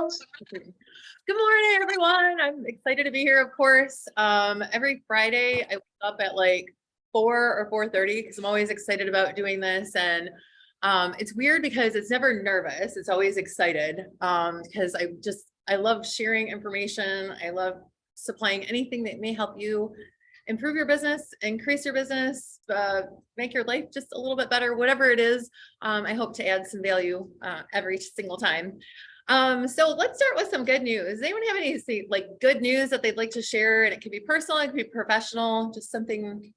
Good morning, everyone. I'm excited to be here, of course. Every Friday, I wake up at like 4 or 4:30 because I'm always excited about doing this. And it's weird because it's never nervous. It's always excited because I love sharing information. I love supplying anything that may help you improve your business, increase your business, make your life just a little bit better, whatever it is. I hope to add some value every single time. So let's start with some good news. Does anyone have any good news that they'd like to share? And it could be personal, it could be professional, just something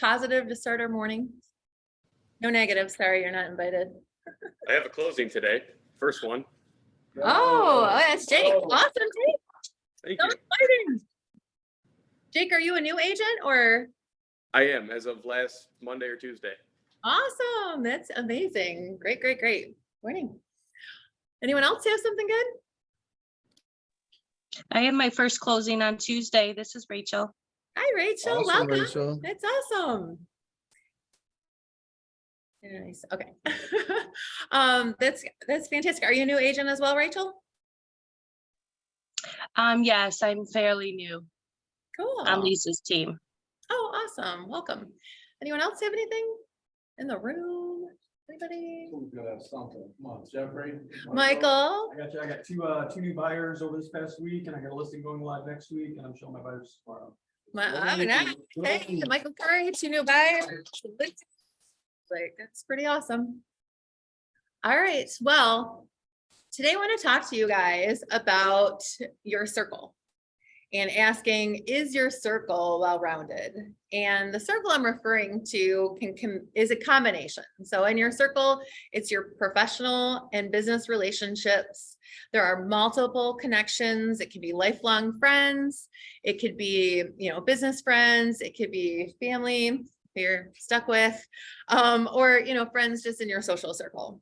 positive to start our morning. No negative, sorry, you're not invited. I have a closing today. First one. Oh, that's Jake. Awesome, Jake. Thank So you. exciting. Jake, are you a new agent or? I am as of last Monday or Tuesday. Awesome. That's amazing. Great, great, great. Morning. Anyone else have something good? I have my first closing on Tuesday. This is Rachel. Hi, Rachel. Awesome, Welcome. Rachel. That's awesome. Nice. Okay. That's fantastic. Are you a new agent as well, Rachel? Yes, I'm fairly new Cool. on Lisa's team. Oh, awesome. Welcome. Anyone else have anything in the room? Anybody? Who's gonna have something? Come on, Jeffrey. Michael? I got two new buyers over this past week, and I got a listing going live next week, and I'm showing my buyers tomorrow. Nice. Hey, Michael Curry, 2 new buyers. That's pretty awesome. All right. Well, today I want to talk to you guys about your circle and asking, is your circle well-rounded? And the circle I'm referring to is a combination. So in your circle, it's your professional and business relationships. There are multiple connections. It could be lifelong friends. It could be, business friends. It could be family you're stuck with, or, friends just in your social circle.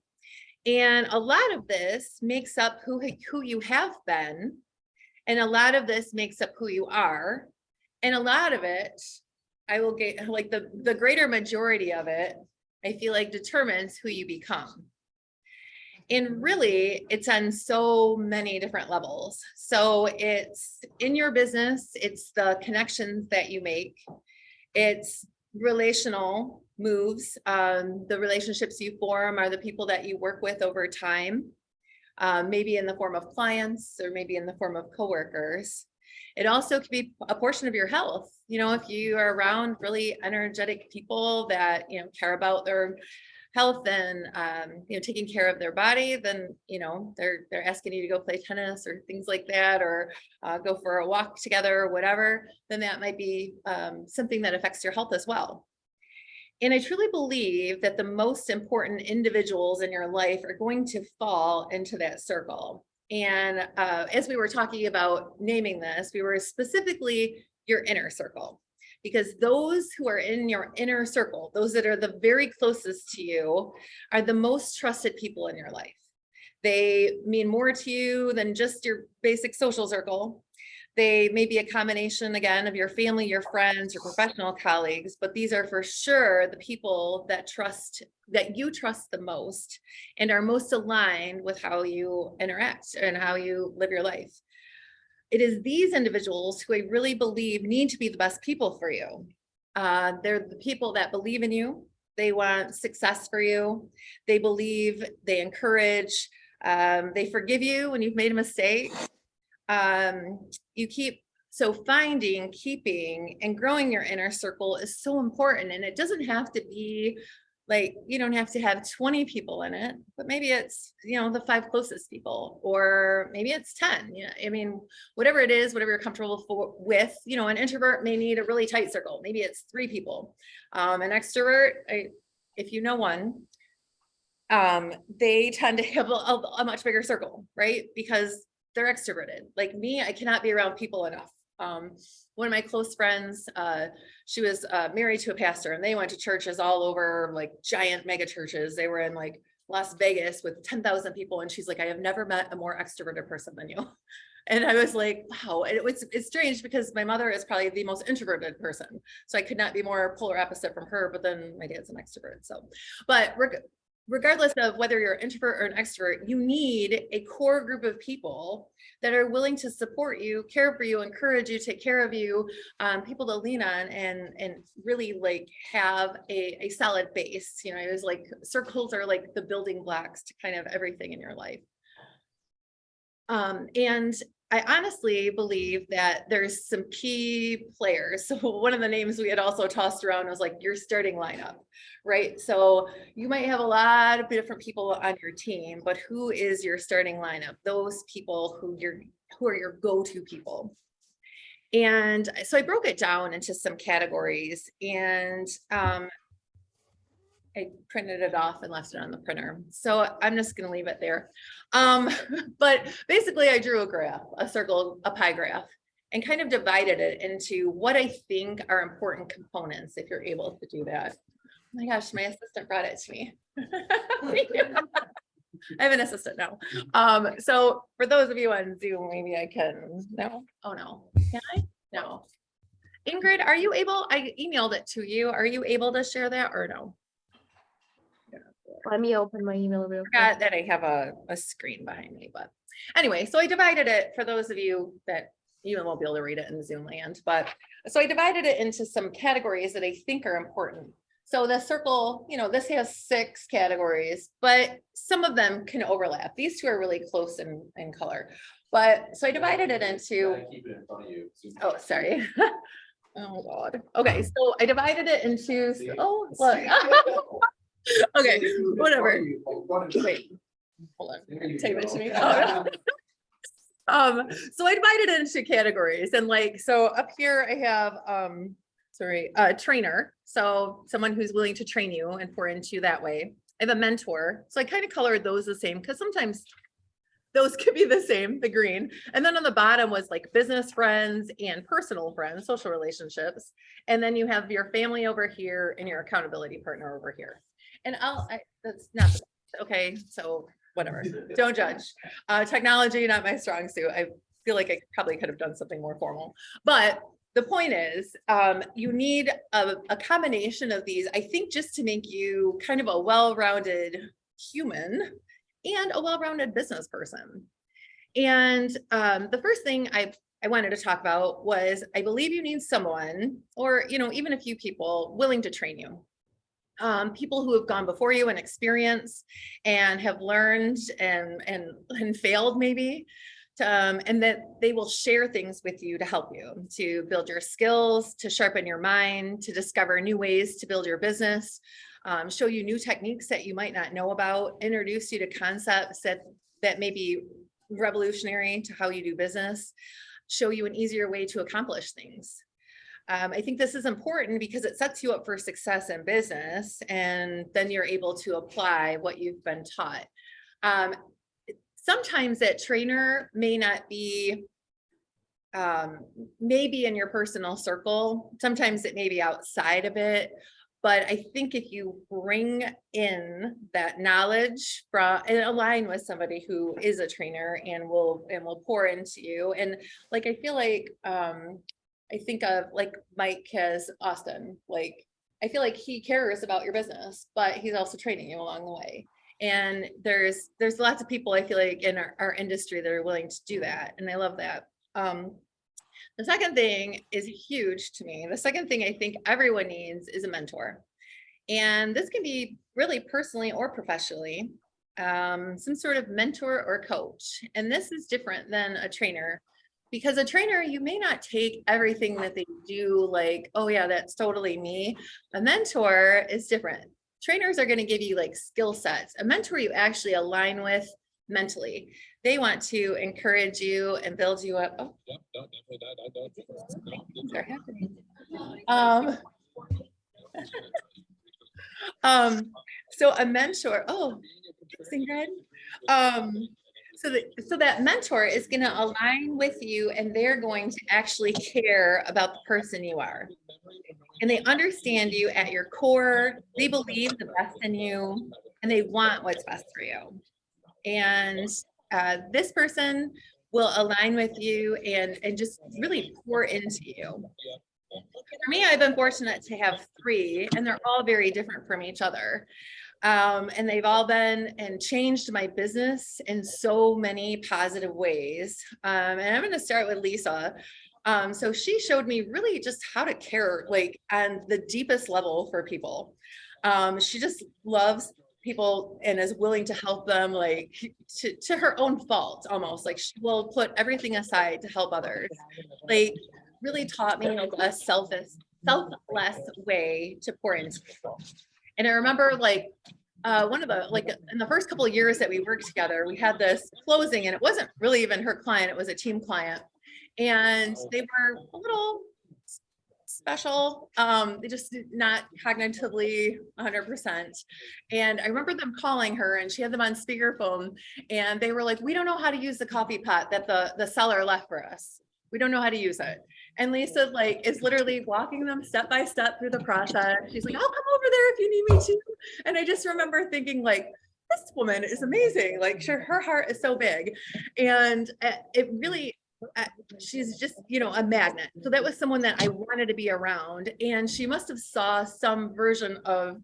And a lot of this makes up who you have been. And a lot of this makes up who you are. And a lot of it, I will get like the greater majority of it, I feel like determines who you become. And really, it's on so many different levels. So it's in your business, it's the connections that you make, it's relational moves, the relationships you form are the people that you work with over time. Maybe in the form of clients or maybe in the form of coworkers. It also could be a portion of your health. If you are around really energetic people that, care about their health and, taking care of their body, then, they're asking you to go play tennis or things like that, or go for a walk together or whatever, then that might be something that affects your health as well. And I truly believe that the most important individuals in your life are going to fall into that circle. And as we were talking about naming this, we were specifically your inner circle, because those who are in your inner circle, those that are the very closest to you, are the most trusted people in your life. They mean more to you than just your basic social circle. They may be a combination, again, of your family, your friends, your professional colleagues, but these are for sure the people that you trust the most and are most aligned with how you interact and how you live your life. It is these individuals who I really believe need to be the best people for you. They're the people that believe in you. They want success for you. They believe, they encourage, they forgive you when you've made a mistake. Finding, keeping, and growing your inner circle is so important. And it doesn't have to be like, you don't have to have 20 people in it, but maybe it's, the 5 closest people, or maybe it's 10. Whatever it is, whatever you're comfortable with, an introvert may need a really tight circle. Maybe it's 3 people. An extrovert, if you know one, they tend to have a much bigger circle, right? Because they're extroverted. Like me, I cannot be around people enough. One of my close friends, she was married to a pastor, and they went to churches all over, like giant mega churches. They were in like Las Vegas with 10,000 people. And she's like, I have never met a more extroverted person than you. And I was like, wow. And it's strange because my mother is probably the most introverted person. So I could not be more polar opposite from her, but then my dad's an extrovert. So, but regardless of whether you're an introvert or an extrovert, you need a core group of people that are willing to support you, care for you, encourage you, take care of you, people to lean on and really like have a solid base. You know, it was like circles are like the building blocks to kind of everything in your life. And I honestly believe that there's some key players. So one of the names we had also tossed around was like your starting lineup, right? So you might have a lot of different people on your team, but who is your starting lineup? Those people who are your go-to people. And so I broke it down into some categories, and I printed it off and left it on the printer. So I'm just going to leave it there. But basically I drew a graph, a circle, a pie graph, and kind of divided it into what I think are important components if you're able to do that. Oh my gosh, my assistant brought it to me. I have an assistant now. So for those of you on Zoom, maybe I can, no, oh no, can I? No. Ingrid, are you able, I emailed it to you. Are you able to share that or no? Let me open my email real quick. Forgot that I have a screen behind me, but anyway, so I divided it for those of you that you won't be able to read it in Zoom land, but so I divided it into some categories that I think are important. So the circle, you know, this has 6 categories, but some of them can overlap. These two are really close in color, but so I divided it into, Keep it in front of you. oh, sorry. Oh God. Okay, so I divided it into, oh, look. Okay, whatever. Wait, hold on. Tape it to me. Oh, no. So I divided it into categories, and like, so up here I have, a trainer. So someone who's willing to train you and pour into you that way. I have a mentor. So I kind of colored those the same because sometimes those could be the same, the green. And then on the bottom was like business friends and personal friends, social relationships. And then you have your family over here and your accountability partner over here. And that's not, okay, so whatever, don't judge. Technology, not my strong suit. I feel like I probably could have done something more formal, but the point is, you need a combination of these, I think, just to make you kind of a well-rounded human and a well-rounded business person. And the first thing I wanted to talk about was, I believe you need someone, or, you know, even a few people willing to train you. People who have gone before you in experience and have learned and failed maybe, and that they will share things with you to help you to build your skills, to sharpen your mind, to discover new ways to build your business, show you new techniques that you might not know about, introduce you to concepts that may be revolutionary to how you do business, show you an easier way to accomplish things. I think this is important because it sets you up for success in business, and then you're able to apply what you've been taught. Sometimes that trainer may not be, maybe in your personal circle. Sometimes it may be outside of it. But I think if you bring in that knowledge from and align with somebody who is a trainer and will pour into you, and like I feel like I think of like Mike has Austin, like I feel like he cares about your business, but he's also training you along the way. And there's lots of people I feel like in our industry that are willing to do that. And I love that. The second thing is huge to me. The second thing I think everyone needs is a mentor. And this can be really personally or professionally, some sort of mentor or coach. And this is different than a trainer. Because a trainer, you may not take everything that they do like, oh yeah, that's totally me. A mentor is different. Trainers are going to give you like skill sets. A mentor you actually align with mentally. They want to encourage you and build you up. Oh, things are happening. So a mentor, oh, Ingrid. So that mentor is going to align with you, and they're going to actually care about the person you are. And they understand you at your core. They believe the best in you, and they want what's best for you. And this person will align with you and just really pour into you. For me, I've been fortunate to have 3, and they're all very different from each other. And they've all been and changed my business in so many positive ways. And I'm going to start with Lisa. So she showed me really just how to care, like on the deepest level for people. She just loves people and is willing to help them, like to her own fault almost. Like she will put everything aside to help others. Like really taught me like a selfless way to pour into people. And I remember like one of the, like in the first couple of years that we worked together, we had this closing and it wasn't really even her client, it was a team client. And they were a little special. They just not cognitively 100%. And I remember them calling her and she had them on speakerphone and they were like, we don't know how to use the coffee pot that the seller left for us. We don't know how to use it. And Lisa like is literally walking them step by step through the process. She's like, I'll come over there if you need me to. And I just remember thinking like, this woman is amazing. Like her heart is so big. And it really, she's just, you know, a magnet. So that was someone that I wanted to be around. And she must have saw some version of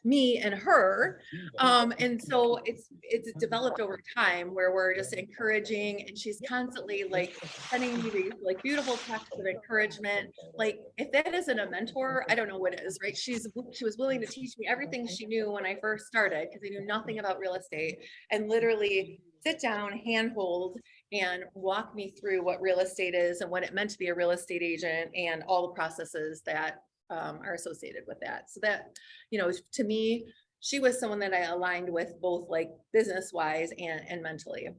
me and her. And so it's developed over time where we're just encouraging and she's constantly like sending me these like beautiful texts of encouragement. Like if that isn't a mentor, I don't know what is, right? She was willing to teach me everything she knew when I first started because I knew nothing about real estate and literally sit down, handhold, and walk me through what real estate is and what it meant to be a real estate agent and all the processes that are associated with that. So that, you know, to me, she was someone that I aligned with both like business wise and mentally.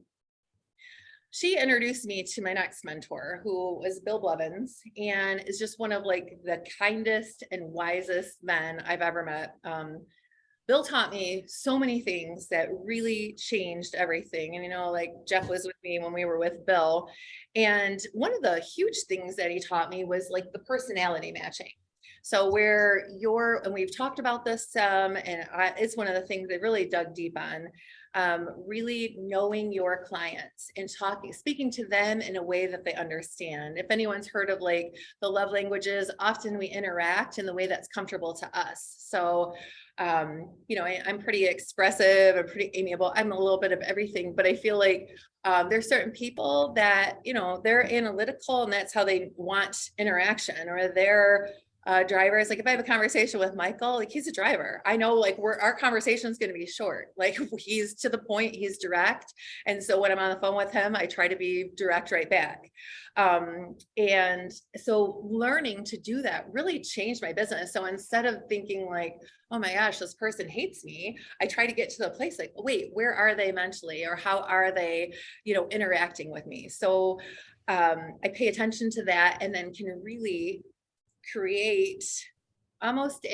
She introduced me to my next mentor who was Bill Blevins and is just one of like the kindest and wisest men I've ever met. Bill taught me so many things that really changed everything. And, you know, like Jeff was with me when we were with Bill. And one of the huge things that he taught me was like the personality matching. So where you're, and we've talked about this, it's one of the things they really dug deep on, really knowing your clients and speaking to them in a way that they understand. If anyone's heard of like the love languages, often we interact in the way that's comfortable to us. So, you know, I'm pretty expressive, I'm pretty amiable. I'm a little bit of everything, but I feel like there's certain people that, you know, they're analytical and that's how they want interaction, or they're drivers. Like if I have a conversation with Michael, like he's a driver. I know like our conversation is going to be short. Like he's to the point, he's direct. And so when I'm on the phone with him, I try to be direct right back. And so learning to do that really changed my business. So instead of thinking like, oh my gosh, this person hates me, I try to get to the place like, wait, where are they mentally, or how are they, you know, interacting with me? So I pay attention to that and then can really create almost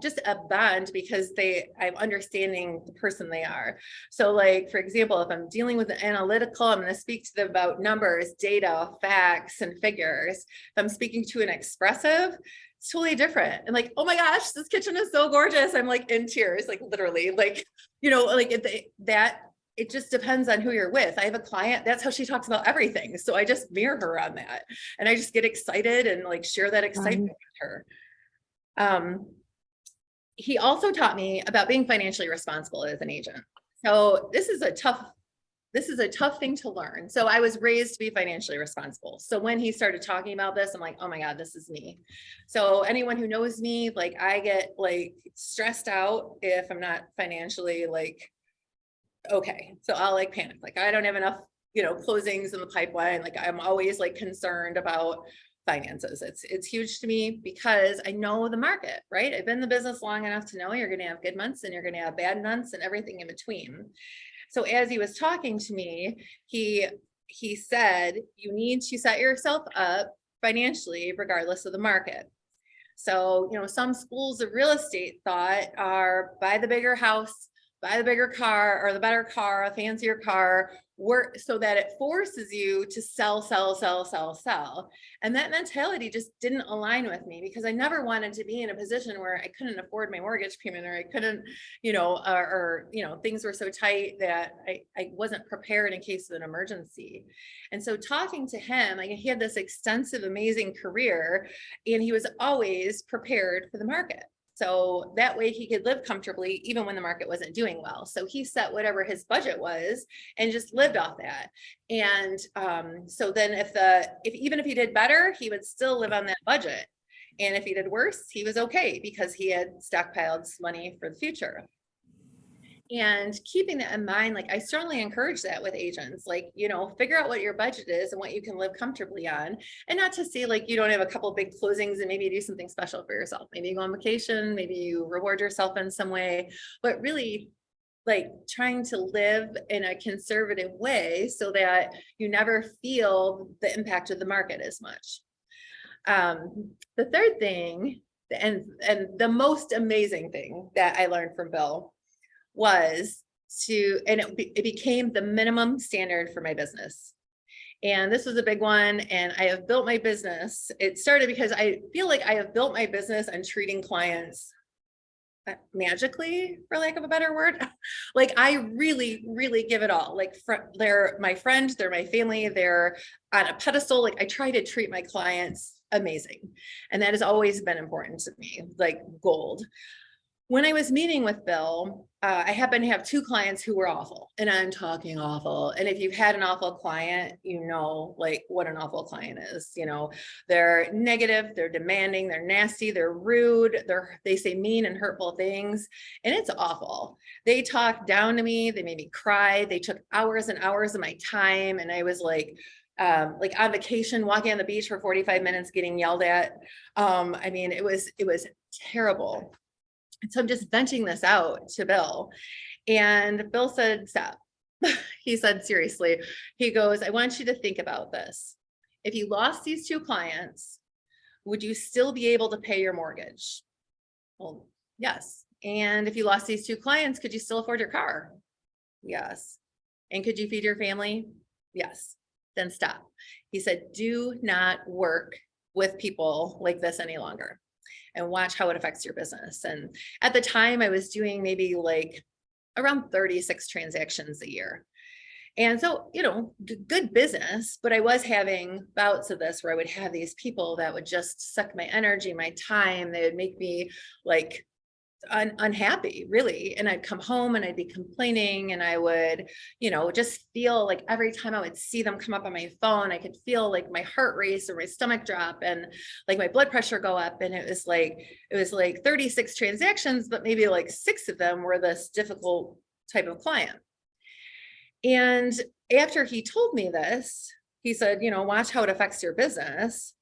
just a bond because I'm understanding the person they are. So like, for example, if I'm dealing with an analytical, I'm going to speak to them about numbers, data, facts, and figures. If I'm speaking to an expressive, it's totally different. And like, oh my gosh, this kitchen is so gorgeous. I'm like in tears, like literally, like, you know, like it just depends on who you're with. I have a client, that's how she talks about everything. So I just mirror her on that. And I just get excited and like share that excitement with her. He also taught me about being financially responsible as an agent. So this is a tough thing to learn. So I was raised to be financially responsible. So when he started talking about this, I'm like, oh my God, this is me. So anyone who knows me, like I get like stressed out if I'm not financially like, okay. So I'll like panic. Like I don't have enough, you know, closings in the pipeline. Like I'm always like concerned about finances. It's huge to me because I know the market, right? I've been in the business long enough to know you're going to have good months and you're going to have bad months and everything in between. So as he was talking to me, he said, you need to set yourself up financially regardless of the market. So, you know, some schools of real estate thought are buy the bigger house, buy the bigger car or the better car, a fancier car, work so that it forces you to sell. And that mentality just didn't align with me because I never wanted to be in a position where I couldn't afford my mortgage payment or I couldn't, you know, or you know, things were so tight that I wasn't prepared in case of an emergency. And so talking to him, like he had this extensive, amazing career and he was always prepared for the market. So that way he could live comfortably even when the market wasn't doing well. So he set whatever his budget was and just lived off that. And so then even if he did better, he would still live on that budget. And if he did worse, he was okay because he had stockpiled money for the future. And keeping that in mind, like I strongly encourage that with agents, like, figure out what your budget is and what you can live comfortably on. And not to say like you don't have a couple big closings and maybe you do something special for yourself. Maybe you go on vacation, maybe you reward yourself in some way, but really like trying to live in a conservative way so that you never feel the impact of the market as much. The third thing, and the most amazing thing that I learned from Bill was it became the minimum standard for my business. And this was a big one. And I have built my business. It started because I feel like I have built my business on treating clients magically, for lack of a better word. Like I really, really give it all. Like they're my friend, they're my family, they're on a pedestal. Like I try to treat my clients amazing. And that has always been important to me, like gold. When I was meeting with Bill, I happened to have two clients who were awful, and I'm talking awful. And if you've had an awful client, like what an awful client is. They're negative, they're demanding, they're nasty, they're rude, they say mean and hurtful things, and it's awful. They talked down to me, they made me cry, they took hours and hours of my time, and I was like on vacation, walking on the beach for 45 minutes, getting yelled at. I mean, it was terrible. And so I'm just venting this out to Bill. And Bill said, stop. He said, seriously, he goes, I want you to think about this. If you lost these two clients, would you still be able to pay your mortgage? Well, yes. And if you lost these two clients, could you still afford your car? Yes. And could you feed your family? Yes. Then stop. He said, do not work with people like this any longer. And watch how it affects your business. And at the time I was doing maybe like around 36 transactions a year. And so, good business, but I was having bouts of this where I would have these people that would just suck my energy, my time. They would make me like unhappy, really. And I'd come home and I'd be complaining, and I would, just feel like every time I would see them come up on my phone, I could feel like my heart race or my stomach drop and like my blood pressure go up. And it was like 36 transactions, but maybe like 6 of them were this difficult type of client. And after he told me this, he said, watch how it affects your business.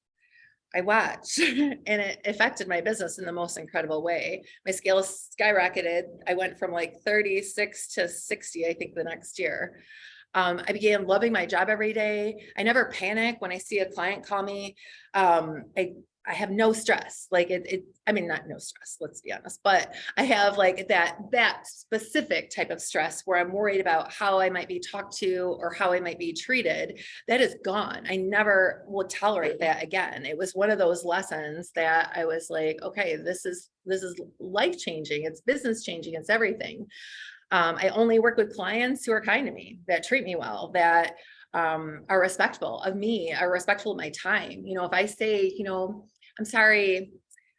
I watched and it affected my business in the most incredible way. My scales skyrocketed. I went from like 36 to 60, I think, the next year. I began loving my job every day. I never panic when I see a client call me. I have no stress. Like I mean, not no stress, let's be honest, but I have like that specific type of stress where I'm worried about how I might be talked to or how I might be treated. That is gone. I never will tolerate that again. It was one of those lessons that I was like, okay, this is life changing. It's business changing. It's everything. I only work with clients who are kind to me, that treat me well, that are respectful of me, are respectful of my time. If I say, I'm sorry,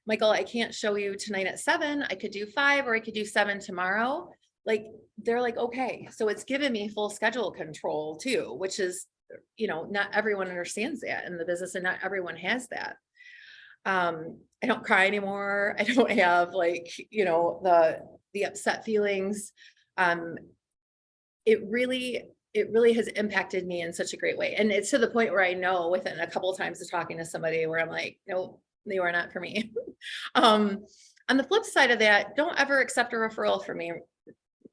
Michael, I can't show you tonight at 7, I could do 5, or I could do 7 tomorrow. Like, they're like, okay. So it's given me full schedule control too, which is, not everyone understands that in the business, and not everyone has that. I don't cry anymore. I don't have like, the upset feelings. It really has impacted me in such a great way. And it's to the point where I know within a couple of times of talking to somebody where I'm like, no, they were not for me. On the flip side of that, don't ever accept a referral from me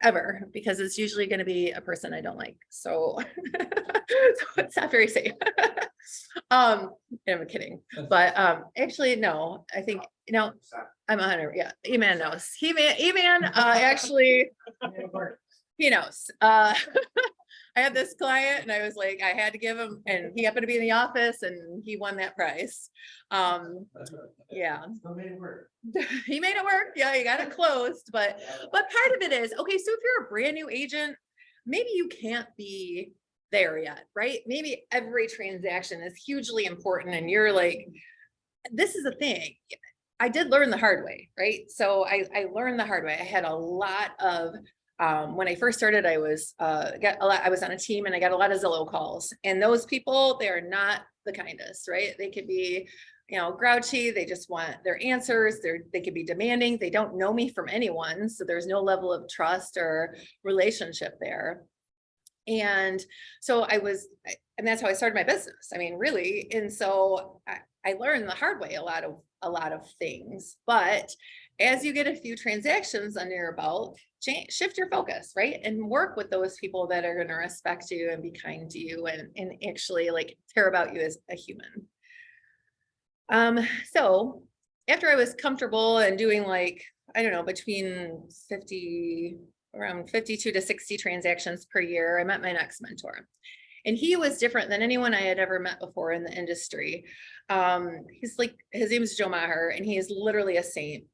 ever, because it's usually going to be a person I don't like. So, so it's not very safe. I'm kidding, but actually, no, I think, I'm 100. Yeah. Eman knows. Eman actually, he knows. I had this client and I was like, I had to give him, and he happened to be in the office and he won that prize. Yeah. He made it work. Yeah, he got it closed, but part of it is, okay, so if you're a brand new agent, maybe you can't be there yet, right? Maybe every transaction is hugely important and you're like, this is a thing. I did learn the hard way, right? So I learned the hard way. I had a lot of, when I first started, I was on a team and I got a lot of Zillow calls, and those people, they're not the kindest, right? They could be, grouchy. They just want their answers. They could be demanding. They don't know me from anyone. So there's no level of trust or relationship there. And so and that's how I started my business. I mean, really. And so I learned the hard way, a lot of things, but as you get a few transactions under your belt, shift your focus, right? And work with those people that are going to respect you and be kind to you and actually like care about you as a human. So after I was comfortable and doing like, I don't know, around 52 to 60 transactions per year, I met my next mentor. And he was different than anyone I had ever met before in the industry. His name is Joe Maher, and he is literally a saint.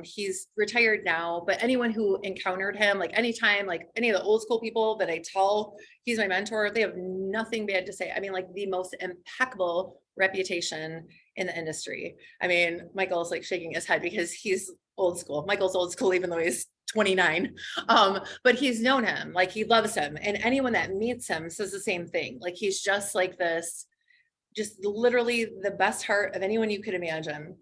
He's retired now, but anyone who encountered him, like anytime, like any of the old school people that I tell he's my mentor, they have nothing bad to say. I mean, like the most impeccable reputation in the industry. I mean, Michael's like shaking his head because he's old school. Michael's old school, even though he's 29. But he's known him, like he loves him. And anyone that meets him says the same thing. Like he's just like this, just literally the best heart of anyone you could imagine.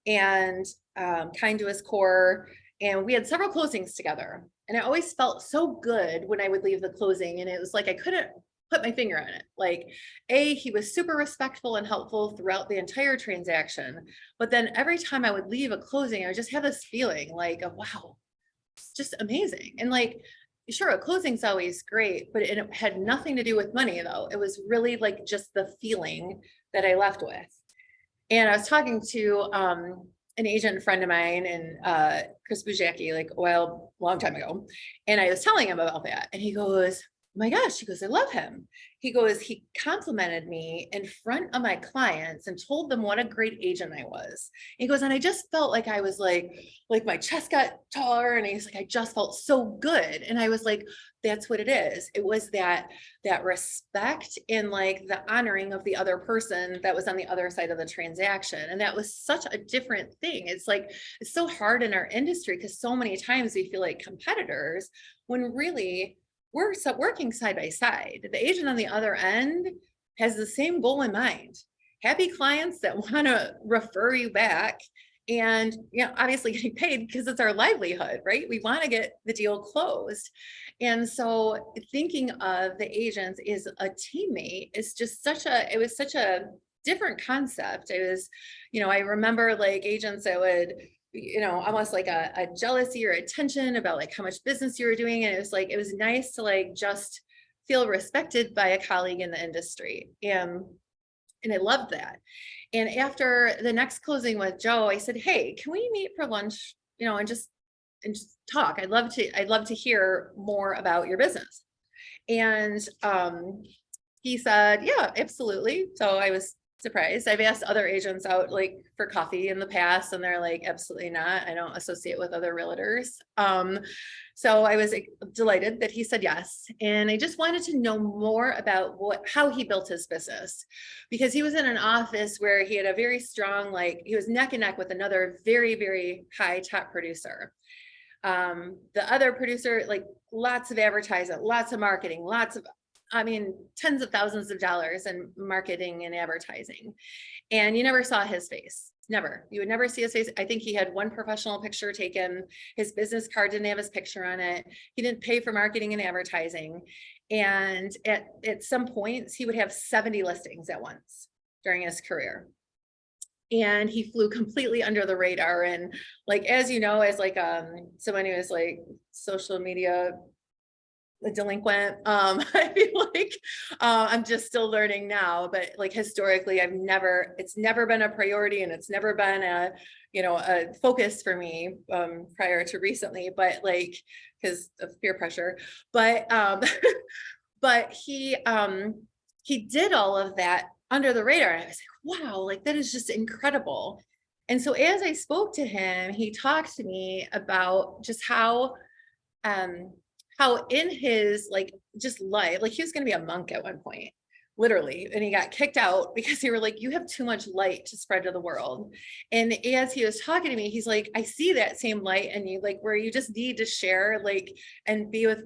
And kind to his core. And we had several closings together. And I always felt so good when I would leave the closing. And it was like I couldn't put my finger on it. Like, he was super respectful and helpful throughout the entire transaction. But then every time I would leave a closing, I would just have this feeling like, wow, it's just amazing. And like, sure, a closing's always great, but it had nothing to do with money though. It was really like just the feeling that I left with. And I was talking to an agent friend of mine and Chris Bujacki, like long time ago. And I was telling him about that. And he goes, my gosh, he goes, I love him. He goes, he complimented me in front of my clients and told them what a great agent I was. He goes, and I just felt like I was like my chest got taller, and he's like, I just felt so good. And I was like, that's what it is. It was that respect and like the honoring of the other person that was on the other side of the transaction. And that was such a different thing. It's like, it's so hard in our industry because so many times we feel like competitors when really we're working side by side. The agent on the other end has the same goal in mind. Happy clients that want to refer you back and, obviously getting paid because it's our livelihood, right? We want to get the deal closed. And so thinking of the agents as a teammate is just it was such a different concept. It was, I remember like agents that would almost like a jealousy or attention about like how much business you were doing. And it was nice to like just feel respected by a colleague in the industry. And I loved that. And after the next closing with Joe, I said, hey, can we meet for lunch, and just talk? I'd love to hear more about your business. And he said, yeah, absolutely. So I was surprised. I've asked other agents out like for coffee in the past, and they're like, absolutely not. I don't associate with other realtors. So I was delighted that he said yes. And I just wanted to know more about how he built his business, because he was in an office where he had a very strong, he was neck and neck with another very, very high top producer. The other producer, lots of advertising, lots of marketing, tens of thousands of dollars in marketing and advertising. And you never saw his face. Never. You would never see his face. I think he had one professional picture taken. His business card didn't have his picture on it. He didn't pay for marketing and advertising. And at some points, he would have 70 listings at once during his career. And he flew completely under the radar. And as you know, as someone who is social media delinquent, I feel like I'm just still learning now, but historically it's never been a priority, and it's never been a focus for me prior to recently, but because of peer pressure, but but he did all of that under the radar. And I was like, wow, that is just incredible. And so as I spoke to him, he talked to me about just how in his just life, he was going to be a monk at one point, literally, and he got kicked out because they were like, you have too much light to spread to the world. And as he was talking to me, he's like, I see that same light and you like, where you just need to share, like, and be with,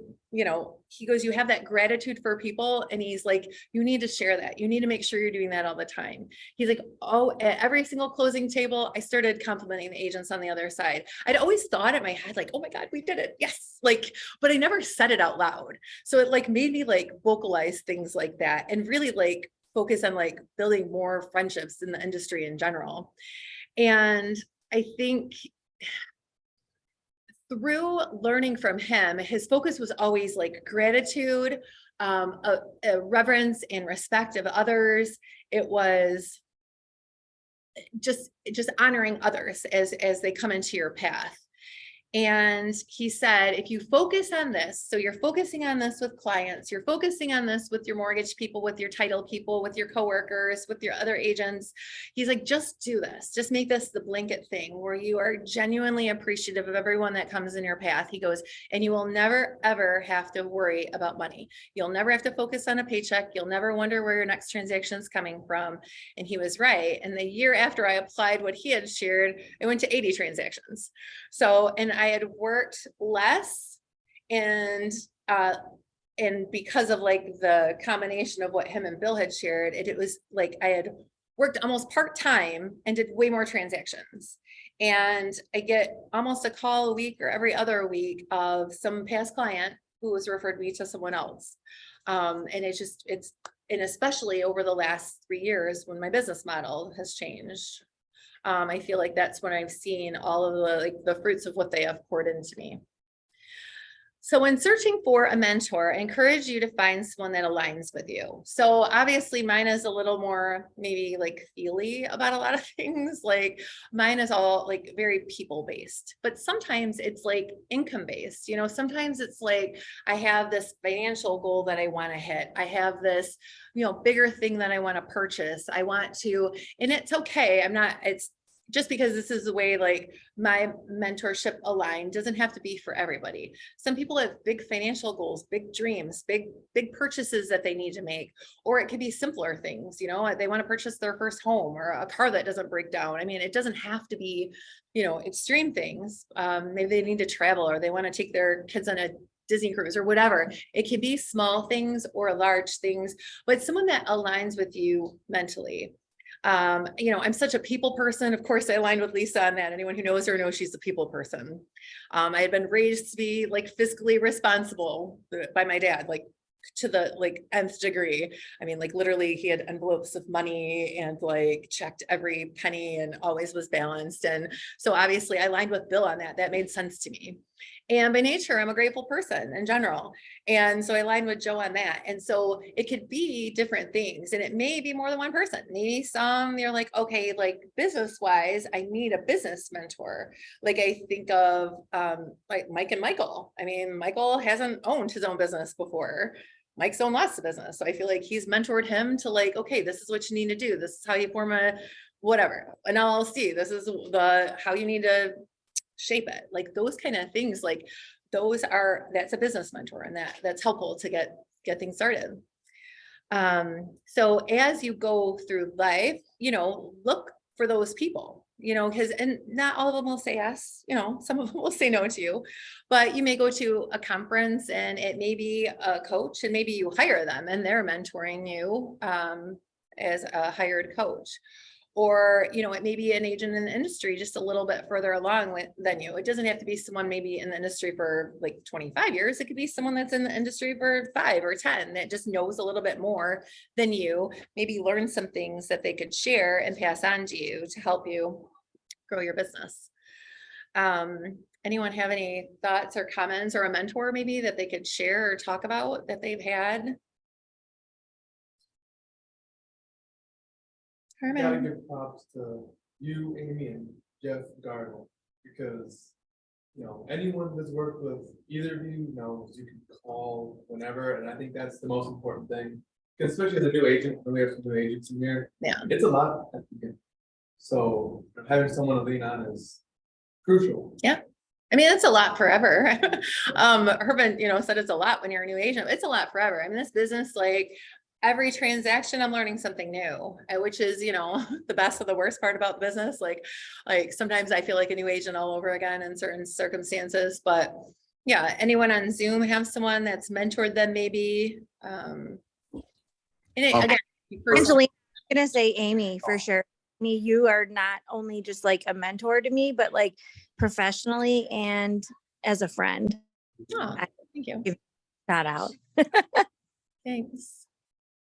he goes, you have that gratitude for people. And he's like, you need to share that. You need to make sure you're doing that all the time. He's like, oh, at every single closing table, I started complimenting the agents on the other side. I'd always thought in my head, like, oh my God, we did it. Yes. Like, but I never said it out loud. So it like made me like vocalize things like that and really like focus on like building more friendships in the industry in general. And I think through learning from him, his focus was always like gratitude, a reverence and respect of others. It was just honoring others as they come into your path. And he said, if you focus on this, so you're focusing on this with clients, you're focusing on this with your mortgage people, with your title people, with your coworkers, with your other agents. He's like, just do this. Just make this the blanket thing where you are genuinely appreciative of everyone that comes in your path. He goes, and you will never, ever have to worry about money. You'll never have to focus on a paycheck. You'll never wonder where your next transaction is coming from. And he was right. And the year after I applied what he had shared, I went to 80 transactions. So, and I had worked less and because of like the combination of what him and Bill had shared, it was like I had worked almost part-time and did way more transactions. And I get almost a call a week or every other week of some past client who has referred me to someone else. And and especially over the last 3 years when my business model has changed. I feel like that's when I've seen all of the fruits of what they have poured into me. So when searching for a mentor, I encourage you to find someone that aligns with you. So obviously mine is a little more maybe like feely about a lot of things. Like mine is all like very people based, but sometimes it's like income based. Sometimes it's like I have this financial goal that I want to hit. I have this, bigger thing that I want to purchase. I want to, and it's okay. It's just because this is the way like my mentorship aligned doesn't have to be for everybody. Some people have big financial goals, big dreams, big purchases that they need to make, or it could be simpler things. They want to purchase their first home or a car that doesn't break down. I mean, it doesn't have to be, extreme things. Maybe they need to travel or they want to take their kids on a Disney cruise or whatever. It can be small things or large things, but someone that aligns with you mentally. I'm such a people person. Of course, I aligned with Lisa on that. Anyone who knows her knows she's a people person. I had been raised to be like fiscally responsible by my dad, like to the like nth degree. I mean, like literally he had envelopes of money and like checked every penny and always was balanced. And so obviously I aligned with Bill on that. That made sense to me. And by nature, I'm a grateful person in general. And so I aligned with Joe on that. And so it could be different things and it may be more than one person. Maybe some you're like, okay, like business wise, I need a business mentor. Like I think of like Mike and Michael. I mean, Michael hasn't owned his own business before. Mike's owned lots of business. So I feel like he's mentored him to like, okay, this is what you need to do. This is how you form a whatever, an LLC. This is how you need to shape it. Like those kind of things, like that's a business mentor and that's helpful to get things started. So as you go through life, look for those people, and not all of them will say yes, some of them will say no to you, but you may go to a conference and it may be a coach and maybe you hire them and they're mentoring you as a hired coach. Or, it may be an agent in the industry just a little bit further along than you. It doesn't have to be someone maybe in the industry for like 25 years. It could be someone that's in the industry for 5 or 10 that just knows a little bit more than you, maybe learn some things that they could share and pass on to you to help you grow your business. Anyone have any thoughts or comments or a mentor maybe that they could share or talk about that they've had? Gotta Herman? give props to you, Amy, and Jeff Gardner, because, anyone that's worked with either of you knows you can call whenever, and I think that's the most important thing. Especially as a new agent, when we have some new agents in here, Yeah. it's a lot. So having someone to lean on is crucial. Yeah. I mean, it's a lot forever. Herman, said it's a lot when you're a new agent. It's a lot forever. I mean, this business, like every transaction, I'm learning something new, which is, you know, the best of the worst part about the business. Like sometimes I feel like a new agent all over again in certain circumstances, but yeah, anyone on Zoom have someone that's mentored them maybe? And again, Angelina, I'm gonna say Amy for sure. Me, you are not only just like a mentor to me, but like professionally and as a friend. Oh, thank you. Shout out. Thanks.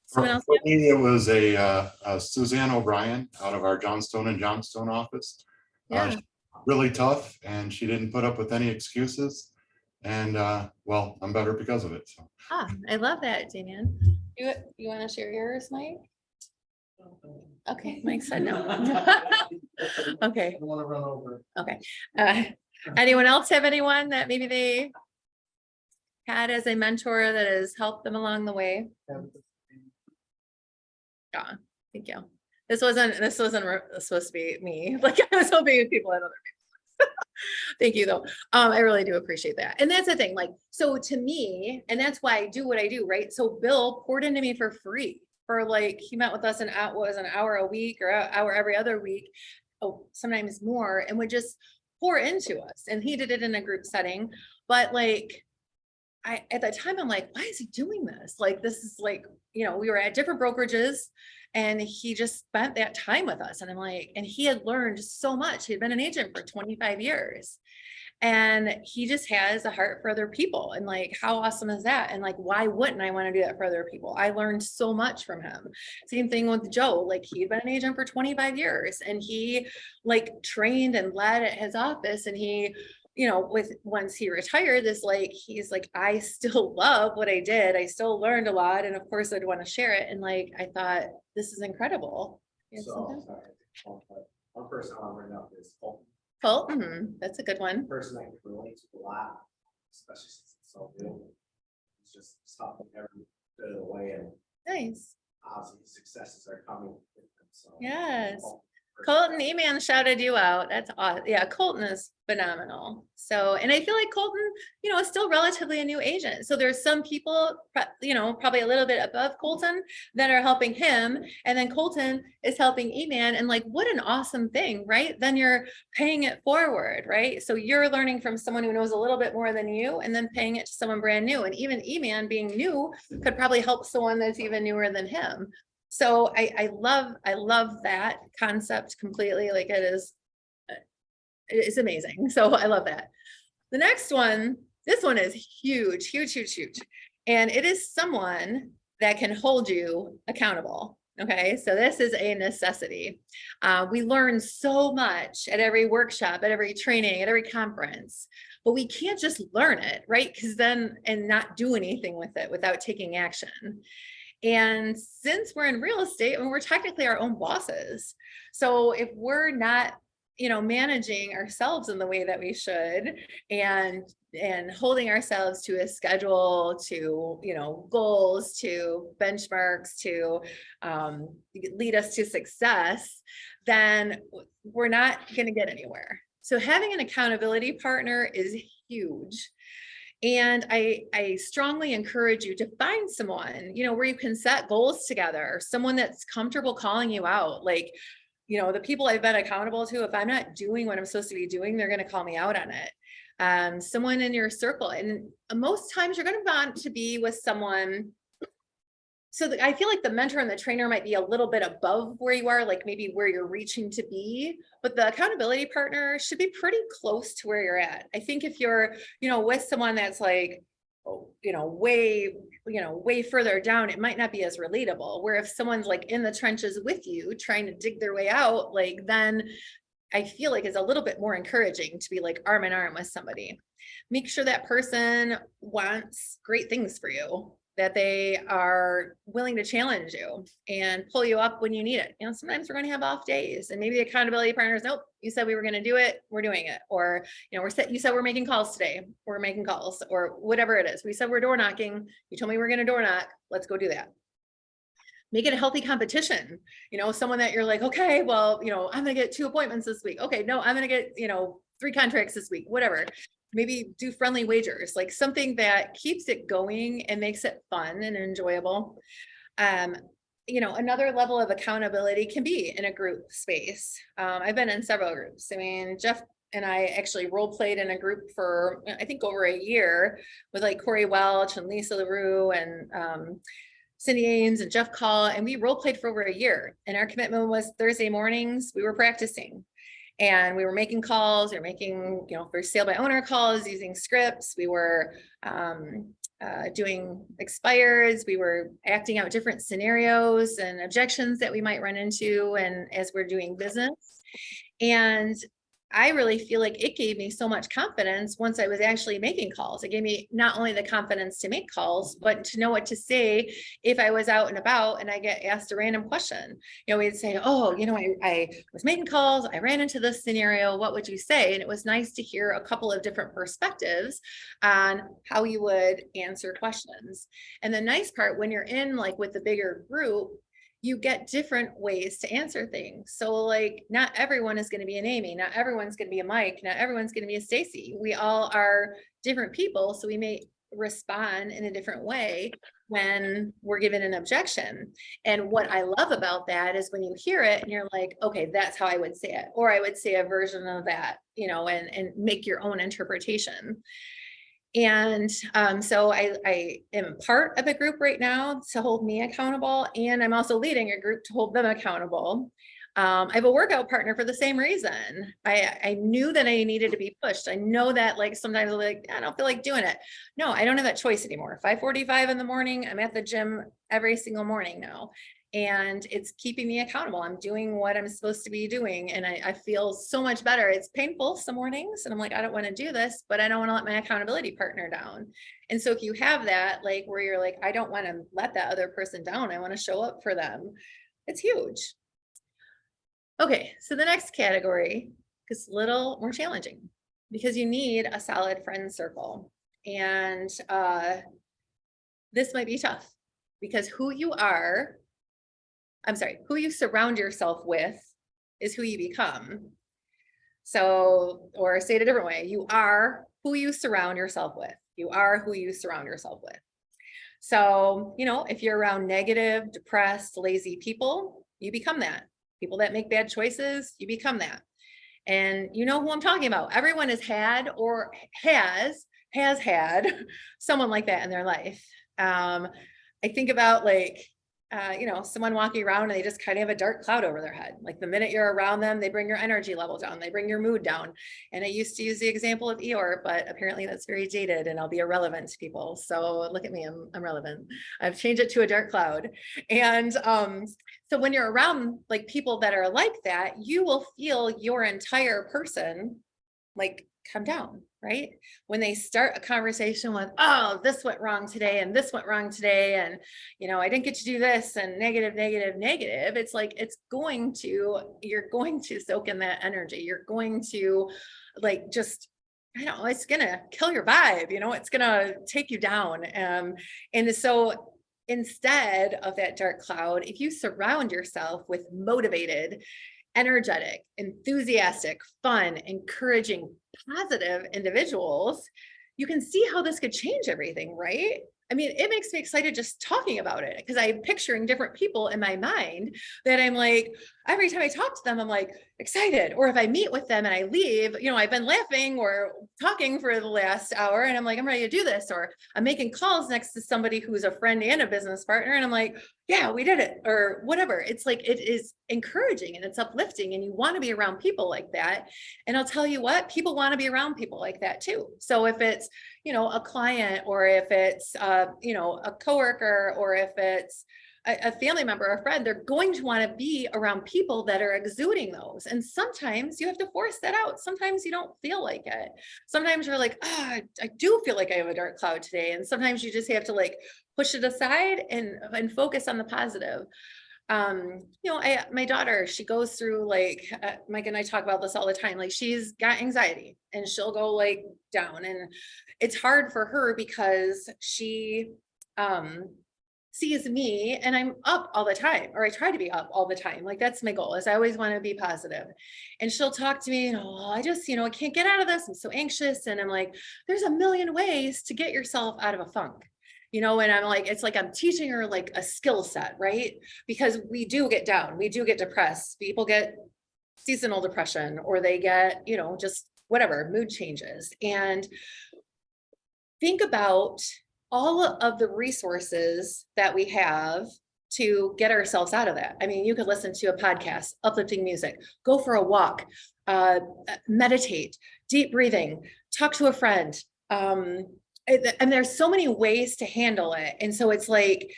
For Someone else? for me, it was a Suzanne O'Brien out of our Johnstone and Johnstone office. Yeah. She's really tough and she didn't put up with any excuses. And well, I'm better because of it. So Ah, I love that, Damian. You want to share yours, Mike? Okay, Mike said no. Okay. I don't want to run over. Anyone else have anyone that maybe they had as a mentor that has helped them along the way? Yeah, thank you. This wasn't supposed to be me. Like I was hoping people had other people. Thank you though. I really do appreciate that. And that's the thing, like, so to me, and that's why I do what I do, right? So Bill poured into me for free for like, he met with us an hour a week or an hour every other week. Oh, sometimes more, and would just pour into us. And he did it in a group setting, but like, at that time, I'm like, why is he doing this? Like, this is like, you know, we were at different brokerages and he just spent that time with us. And I'm like, and he had learned so much. He had been an agent for 25 years and he just has a heart for other people. And like, how awesome is that? And like, why wouldn't I want to do that for other people? I learned so much from him. Same thing with Joe. Like he'd been an agent for 25 years and he like trained and led at his office and he, you know, once he retired, he's like, I still love what I did. I still learned a lot. And of course I'd want to share it. And like, I thought this is incredible. So, sorry, one person I want to bring up is Colton. Colton, that's a good one. Person I can relate to a lot, especially since it's so new. It's just something every bit of the way and Nice. obviously successes are coming with them, so. Yes. Colton E-Man shouted you out. That's awesome. Yeah, Colton is phenomenal. So, and I feel like Colton, you know, is still relatively a new agent. So there's some people, you know, probably a little bit above Colton that are helping him. And then Colton is helping E-Man. And like, what an awesome thing, right? Then you're paying it forward, right? So you're learning from someone who knows a little bit more than you and then paying it to someone brand new. And even E-Man being new could probably help someone that's even newer than him. So I love that concept completely. Like it's amazing. So I love that. The next one, this one is huge, huge, huge, huge. And it is someone that can hold you accountable. Okay. So this is a necessity. We learn so much at every workshop, at every training, at every conference, but we can't just learn it, right? Because then, and not do anything with it without taking action. And since we're in real estate and we're technically our own bosses, so if we're not, you know, managing ourselves in the way that we should and holding ourselves to a schedule, to, you know, goals, to benchmarks, to lead us to success, then we're not going to get anywhere. So having an accountability partner is huge. And I strongly encourage you to find someone, you know, where you can set goals together, someone that's comfortable calling you out. Like, you know, the people I've been accountable to, if I'm not doing what I'm supposed to be doing, they're going to call me out on it. Someone in your circle. And most times you're going to want to be with someone. So I feel like the mentor and the trainer might be a little bit above where you are, like maybe where you're reaching to be, but the accountability partner should be pretty close to where you're at. I think if you're, you know, with someone that's like, you know, way further down, it might not be as relatable. Where if someone's like in the trenches with you, trying to dig their way out, like then I feel like it's a little bit more encouraging to be like arm in arm with somebody. Make sure that person wants great things for you, that they are willing to challenge you and pull you up when you need it. You know, sometimes we're going to have off days and maybe the accountability partners, nope, you said we were going to do it, we're doing it. Or, you know, you said we're making calls today, we're making calls, or whatever it is. We said we're door knocking, you told me we're going to door knock, let's go do that. Make it a healthy competition. You know, someone that you're like, okay, well, you know, I'm going to get 2 appointments this week. Okay, no, I'm going to get, you know, 3 contracts this week, whatever. Maybe do friendly wagers, like something that keeps it going and makes it fun and enjoyable. You know, another level of accountability can be in a group space. I've been in several groups. I mean, Jeff and I actually role played in a group for, I think, over a year with like Corey Welch and Lisa LaRue and Cindy Ames and Jeff Call, and we role played for over a year. And our commitment was Thursday mornings, we were practicing. And we were making calls, we were making, you know, for sale by owner calls, using scripts. We were doing expires. We were acting out different scenarios and objections that we might run into, and as we're doing business. And I really feel like it gave me so much confidence once I was actually making calls. It gave me not only the confidence to make calls, but to know what to say if I was out and about and I get asked a random question. You know, we'd say, oh, you know, I was making calls, I ran into this scenario, what would you say? And it was nice to hear a couple of different perspectives on how you would answer questions. And the nice part, when you're in like with the bigger group, you get different ways to answer things. So like, not everyone is going to be an Amy, not everyone's going to be a Mike, not everyone's going to be a Stacy. We all are different people. So we may respond in a different way when we're given an objection. And what I love about that is when you hear it and you're like, okay, that's how I would say it. Or I would say a version of that, you know, and make your own interpretation. And so I am part of a group right now to hold me accountable, and I'm also leading a group to hold them accountable. I have a workout partner for the same reason. I knew that I needed to be pushed. I know that like sometimes I'm like, I don't feel like doing it. No, I don't have that choice anymore. 5:45 in the morning, I'm at the gym every single morning now. And it's keeping me accountable. I'm doing what I'm supposed to be doing. And I feel so much better. It's painful some mornings. And I'm like, I don't want to do this, but I don't want to let my accountability partner down. And so if you have that, like where you're like, I don't want to let that other person down. I want to show up for them. It's huge. Okay, so the next category is a little more challenging because you need a solid friend circle. And this might be tough because who you surround yourself with is who you become. So, or say it a different way, you are who you surround yourself with. You are who you surround yourself with. So, you know, if you're around negative, depressed, lazy people, you become that. People that make bad choices, you become that. And you know who I'm talking about. Everyone has had or has had someone like that in their life. I think about like, you know, someone walking around and they just kind of have a dark cloud over their head. Like the minute you're around them, they bring your energy level down, they bring your mood down. And I used to use the example of Eeyore, but apparently that's very dated and I'll be irrelevant to people. So look at me, I'm relevant. I've changed it to a dark cloud. And so when you're around like people that are like that, you will feel your entire person like come down, right? When they start a conversation with, oh, this went wrong today and this went wrong today. And, you know, I didn't get to do this and negative, negative, negative. It's like, you're going to soak in that energy. You're going to like, just, I don't know, it's going to kill your vibe, you know, it's going to take you down. And so instead of that dark cloud, if you surround yourself with motivated, energetic, enthusiastic, fun, encouraging, positive individuals, you can see how this could change everything, right? I mean, it makes me excited just talking about it because I'm picturing different people in my mind that I'm like, every time I talk to them, I'm like excited. Or if I meet with them and I leave, you know, I've been laughing or talking for the last hour and I'm like, I'm ready to do this. Or I'm making calls next to somebody who's a friend and a business partner. And I'm like, yeah, we did it or whatever. It's like, it is encouraging and it's uplifting and you want to be around people like that. And I'll tell you what, people want to be around people like that too. So if it's, you know, a client or if it's, you know, a coworker or if it's a family member or a friend, they're going to want to be around people that are exuding those. And sometimes you have to force that out. Sometimes you don't feel like it. Sometimes you're like, oh, I do feel like I have a dark cloud today. And sometimes you just have to like push it aside and focus on the positive. You know, my daughter, she goes through like, Mike and I talk about this all the time. Like she's got anxiety and she'll go like down and it's hard for her because she, sees me and I'm up all the time, or I try to be up all the time. Like that's my goal is I always want to be positive. And she'll talk to me and I just, you know, I can't get out of this. I'm so anxious. And I'm like, there's a million ways to get yourself out of a funk. you know, and I'm like, it's like I'm teaching her like a skill set, right? Because we do get down, we do get depressed. People get seasonal depression, or they get, you know, just whatever, mood changes. And think about all of the resources that we have to get ourselves out of that. I mean, you could listen to a podcast, uplifting music, go for a walk, meditate, deep breathing, talk to a friend. And there's so many ways to handle it. And so it's like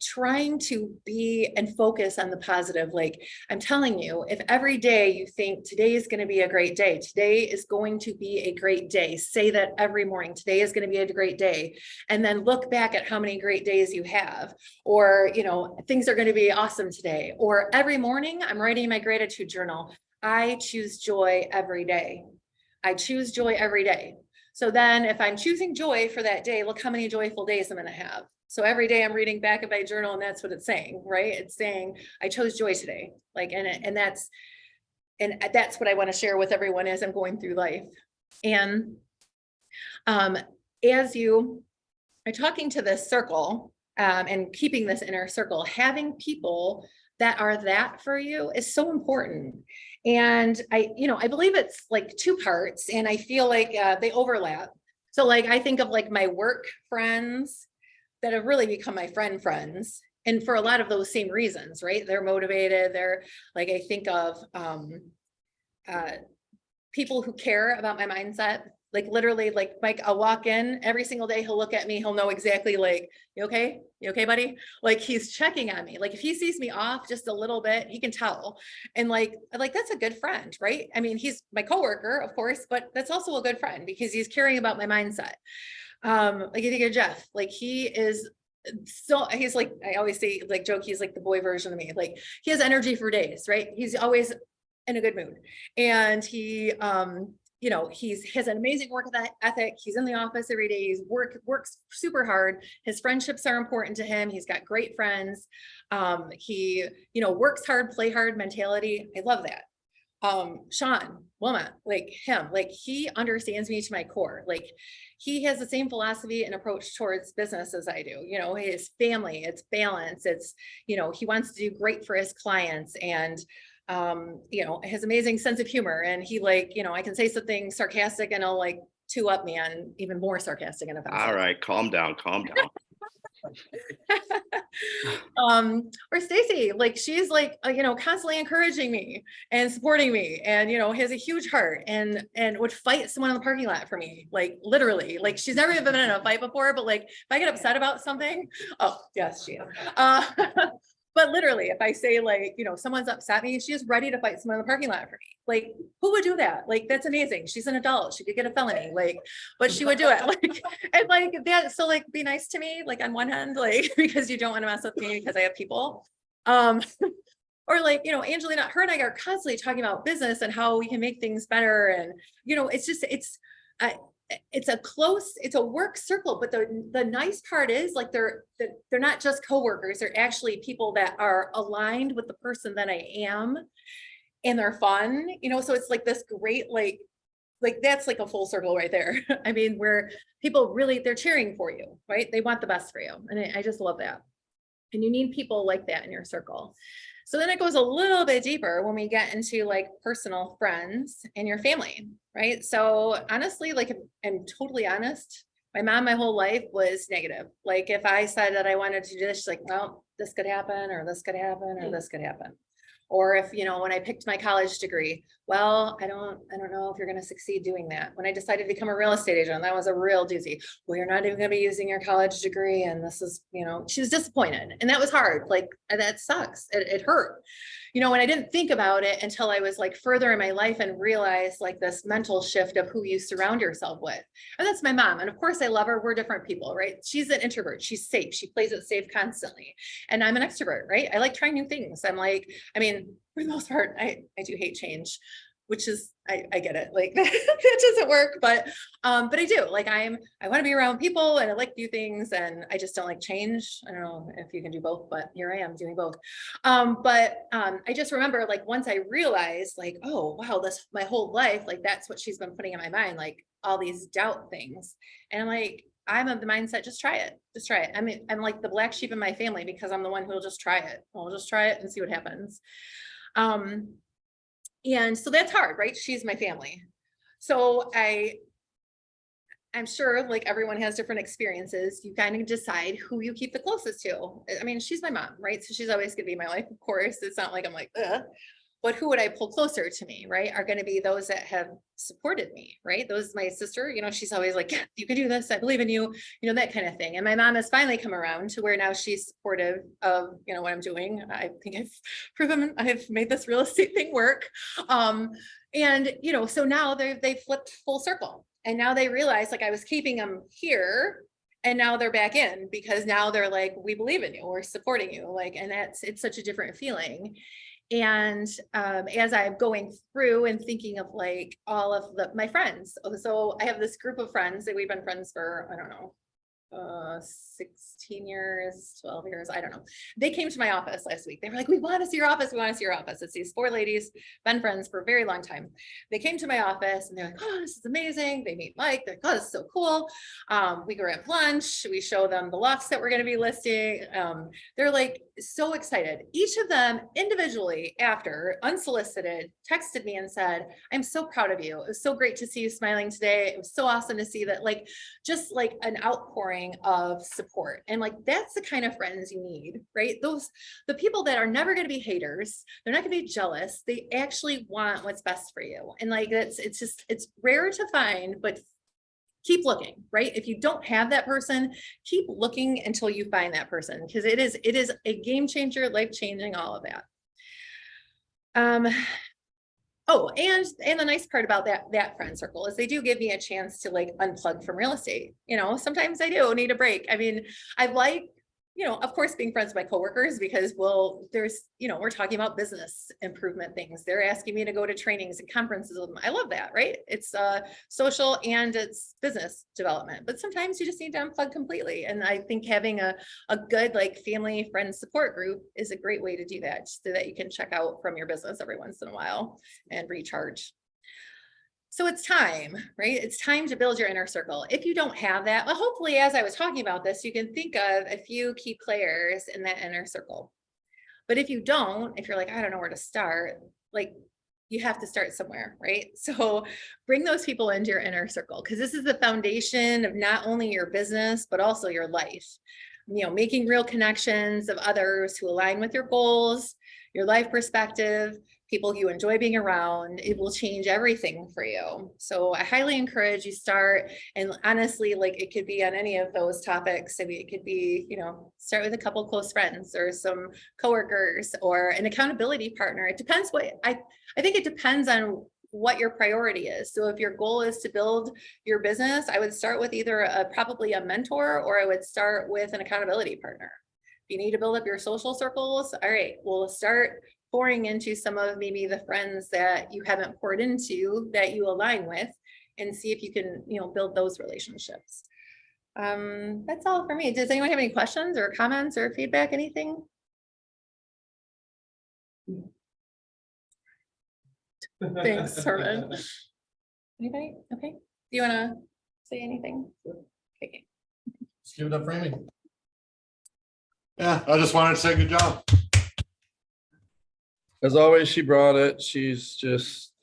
trying to be and focus on the positive. Like I'm telling you, if every day you think today is going to be a great day, today is going to be a great day, say that every morning, today is going to be a great day. And then look back at how many great days you have, or, you know, things are going to be awesome today. Or every morning I'm writing my gratitude journal. I choose joy every day. I choose joy every day. So then if I'm choosing joy for that day, look how many joyful days I'm going to have. So every day I'm reading back at my journal, and that's what it's saying, right? It's saying, I chose joy today. Like, and that's what I want to share with everyone as I'm going through life. And as you are talking to this circle and keeping this inner circle, having people that are that for you is so important. And I believe it's like two parts, and I feel like they overlap. So like, I think of like my work friends that have really become my friends. And for a lot of those same reasons, right? They're motivated. They're like, I think of people who care about my mindset. Like literally, like Mike, I'll walk in every single day. He'll look at me. He'll know exactly like, you okay? You okay, buddy? Like he's checking on me. Like if he sees me off just a little bit, he can tell. And like that's a good friend, right? I mean, he's my coworker, of course, but that's also a good friend because he's caring about my mindset. Like you think of Jeff, like he is so, he's like, I always say, like joke, he's like the boy version of me. Like he has energy for days, right? He's always in a good mood. And he, you know, he has an amazing work ethic. He's in the office every day. He's works super hard. His friendships are important to him. He's got great friends. He, you know, works hard, play hard mentality. I love that. Sean Wilmot, like him, like he understands me to my core. Like he has the same philosophy and approach towards business as I do. You know, his family, it's balance. It's, you know, he wants to do great for his clients, and you know, his amazing sense of humor. And he like, you know, I can say something sarcastic and he'll like chew up me on even more sarcastic and offensive. All right, calm down, calm down. Or Stacy, like she's like, you know, constantly encouraging me and supporting me, and, you know, has a huge heart and would fight someone in the parking lot for me. Like literally, like she's never even been in a fight before, but like if I get upset about something, oh yes, she is. But literally, if I say like, you know, someone's upset me, she's ready to fight someone in the parking lot for me. Like, who would do that? Like, that's amazing. She's an adult. She could get a felony, like, but she would do it. Like, and like that. So like, be nice to me, like on one hand, like, because you don't want to mess with me because I have people. Or like, you know, Angelina, her and I are constantly talking about business and how we can make things better. And, you know, it's just, it's a work circle, but the nice part is like they're not just coworkers. They're actually people that are aligned with the person that I am, and they're fun, you know. So it's like this great, like that's like a full circle right there. I mean, where people really, they're cheering for you, right? They want the best for you. And I just love that. And you need people like that in your circle. So then it goes a little bit deeper when we get into like personal friends and your family, right? So honestly, like if I'm totally honest, my mom, my whole life was negative. Like if I said that I wanted to do this, she's like, well, this could happen, or this could happen, or this could happen. Or if, you know, when I picked my college degree, well, I don't know if you're going to succeed doing that. When I decided to become a real estate agent, that was a real doozy. Well, you're not even going to be using your college degree. And this is, you know, she was disappointed. And that was hard. Like that sucks. It hurt. You know, and I didn't think about it until I was like further in my life and realized like this mental shift of who you surround yourself with. And that's my mom. And of course I love her. We're different people, right? She's an introvert. She's safe. She plays it safe constantly. And I'm an extrovert, right? I like trying new things. I'm like, I mean, for the most part, I do hate change, which is, I get it. Like that doesn't work, but I do. Like I want to be around people and I like new things, and I just don't like change. I don't know if you can do both, but here I am doing both. I just remember like once I realized like, oh wow, this my whole life, like that's what she's been putting in my mind, like all these doubt things. And I'm like, I'm of the mindset, just try it. Just try it. I mean, I'm like the black sheep in my family because I'm the one who will just try it. I'll just try it and see what happens. And so that's hard, right? She's my family. So I'm sure like everyone has different experiences. You kind of decide who you keep the closest to. I mean, she's my mom, right? So she's always gonna be in my life, of course. It's not like I'm like, ugh. But who would I pull closer to me, right? Are going to be those that have supported me, right? Those, my sister, you know, she's always like, yeah, you can do this. I believe in you, you know, that kind of thing. And my mom has finally come around to where now she's supportive of, you know, what I'm doing. I think I've proven I've made this real estate thing work. And, you know, so now they flipped full circle and now they realize like I was keeping them here and now they're back in because now they're like, we believe in you, we're supporting you. Like, and it's such a different feeling. And as I'm going through and thinking of like all of my friends, so I have this group of friends that we've been friends for, I don't know, 16 years, 12 years, I don't know. They came to my office last week. They were like, we want to see your office. We want to see your office. It's these 4 ladies, been friends for a very long time. They came to my office and they're like, oh, this is amazing. They meet Mike. They're like, oh, this is so cool. We grab lunch. We show them the lofts that we're going to be listing. They're like so excited. Each of them individually after unsolicited texted me and said, I'm so proud of you. It was so great to see you smiling today. It was so awesome to see that, like, just like an outpouring of support. And like, that's the kind of friends you need, right? The people that are never going to be haters, they're not going to be jealous. They actually want what's best for you. And like, it's rare to find, but keep looking, right? If you don't have that person, keep looking until you find that person, because it is a game changer, life changing, all of that. Oh, and the nice part about that friend circle is they do give me a chance to like unplug from real estate. You know, sometimes I do need a break. I mean, I like, you know, of course, being friends with my coworkers because there's, you know, we're talking about business improvement things. They're asking me to go to trainings and conferences with them. I love that, right? It's social and it's business development, but sometimes you just need to unplug completely. And I think having a good like family friend support group is a great way to do that, so that you can check out from your business every once in a while and recharge. So it's time, right? It's time to build your inner circle. If you don't have that, well, hopefully, as I was talking about this, you can think of a few key players in that inner circle. But if you don't, if you're like, I don't know where to start, like you have to start somewhere, right? So bring those people into your inner circle, because this is the foundation of not only your business, but also your life. You know, making real connections of others who align with your goals, your life perspective, people you enjoy being around. It will change everything for you. So I highly encourage you start. And honestly, like it could be on any of those topics. I mean, it could be, you know, start with a couple close friends or some coworkers or an accountability partner. It depends I think it depends on what your priority is. So if your goal is to build your business, I would start with either probably a mentor, or I would start with an accountability partner. If you need to build up your social circles, all right, we'll start pouring into some of maybe the friends that you haven't poured into that you align with, and see if you can, you know, build those relationships. That's all for me. Does anyone have any questions or comments or feedback, anything? Thanks, Herman. Anybody? Okay. Do you want to say anything? Okay. Just give it up for Amy. Yeah, I just wanted to say good job. As always, she brought it. She's just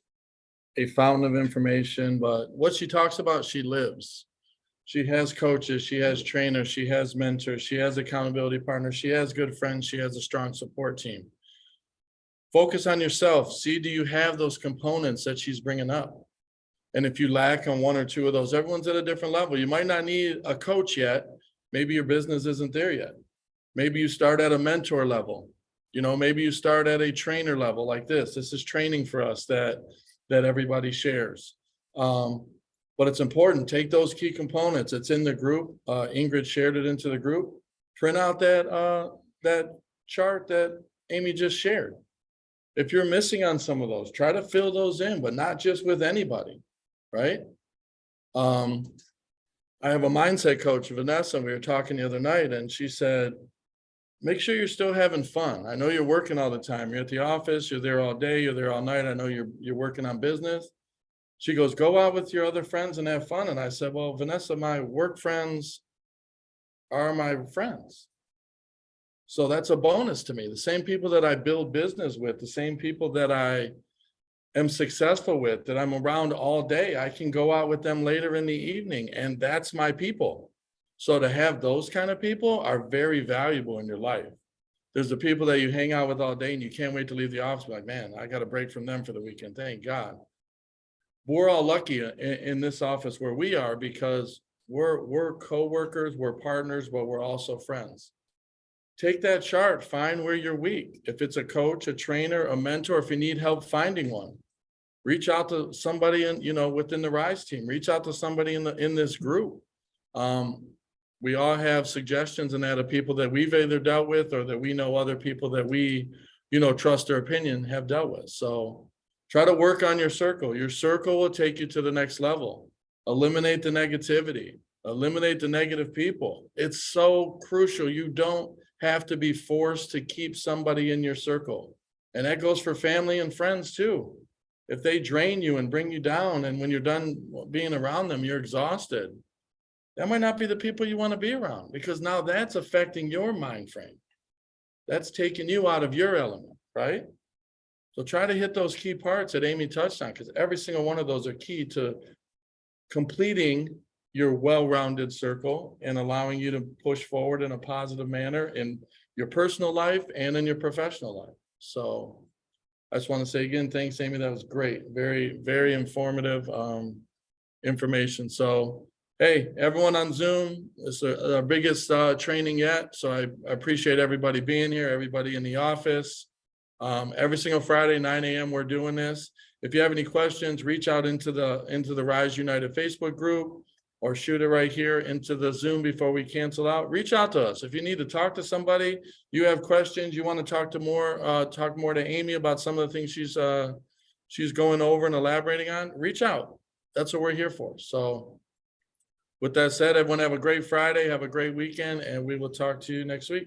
a fountain of information, but what she talks about, she lives. She has coaches, she has trainers, she has mentors, she has accountability partners, she has good friends, she has a strong support team. Focus on yourself. See, do you have those components that she's bringing up? And if you lack on 1 or 2 of those, everyone's at a different level. You might not need a coach yet. Maybe your business isn't there yet. Maybe you start at a mentor level. You know, maybe you start at a trainer level like this. This is training for us that everybody shares. But it's important, take those key components. It's in the group. Ingrid shared it into the group. Print out that chart that Amy just shared. If you're missing on some of those, try to fill those in, but not just with anybody, right? I have a mindset coach, Vanessa, and we were talking the other night, and she said, make sure you're still having fun. I know you're working all the time. You're at the office, you're there all day, you're there all night. I know you're working on business. She goes, go out with your other friends and have fun. And I said, well, Vanessa, my work friends are my friends. So that's a bonus to me. The same people that I build business with, the same people that I am successful with, that I'm around all day, I can go out with them later in the evening, and that's my people. So to have those kind of people are very valuable in your life. There's the people that you hang out with all day and you can't wait to leave the office, like, man, I got a break from them for the weekend, thank God. We're all lucky in this office where we are, because we're co-workers, we're partners, but we're also friends. Take that chart, find where you're weak. If it's a coach, a trainer, a mentor, if you need help finding one, reach out to somebody in, within the RISE team, reach out to somebody in this group. We all have suggestions and that of people that we've either dealt with or that we know other people that we, trust their opinion have dealt with. So try to work on your circle. Your circle will take you to the next level. Eliminate the negativity, eliminate the negative people. It's so crucial. You don't have to be forced to keep somebody in your circle. And that goes for family and friends too. If they drain you and bring you down, and when you're done being around them, you're exhausted, that might not be the people you want to be around, because now that's affecting your mind frame. That's taking you out of your element, right? So try to hit those key parts that Amy touched on, because every single one of those are key to completing your well-rounded circle and allowing you to push forward in a positive manner in your personal life and in your professional life. So I just want to say again, thanks, Amy. That was great. Very, very informative information. So, hey, everyone on Zoom, it's our biggest training yet. So I appreciate everybody being here, everybody in the office. Every single Friday, 9 a.m. we're doing this. If you have any questions, reach out into the Rise United Facebook group, or shoot it right here into the Zoom before we cancel out. Reach out to us. If you need to talk to somebody, you have questions, you want to talk more to Amy about some of the things she's going over and elaborating on, reach out. That's what we're here for. So with that said, everyone have a great Friday, have a great weekend, and we will talk to you next week.